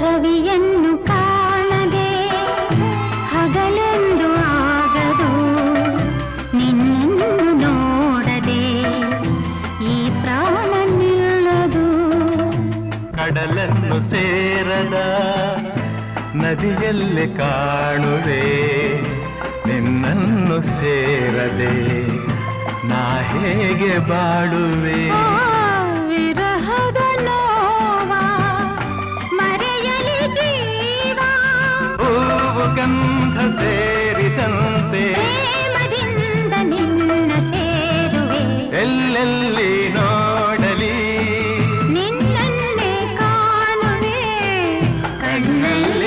ರವಿಯನ್ನು ಕಾಣದೆ ಹಗಲೆಂದು ಆಗದು, ನಿನ್ನನ್ನು ನೋಡದೆ ಈ ಪ್ರಾಣ ನಿಲ್ಲದು. ಕಡಲನ್ನು ಸೇರದ ನದಿಯಲ್ಲಿ ಕಾಣುವೆ, ನಿನ್ನನ್ನು ಸೇರದೆ ನಾ ಹೇಗೆ ಬಾಳುವೆ. ವಿರಹದ ನೋವ ಮರೆಯಲಿ ಜೀವ, ಹೂವು ಗಂಧ ಸೇರಿದಂತೆ ಪ್ರೇಮದಿಂದ ನಿನ್ನ ಸೇರುವೆ. ಎಲ್ಲೆಲ್ಲಿ ನೋಡಲಿ ನಿನ್ನನ್ನೇ ಕಾಣುವೆ, ಕಣ್ಣಲ್ಲಿ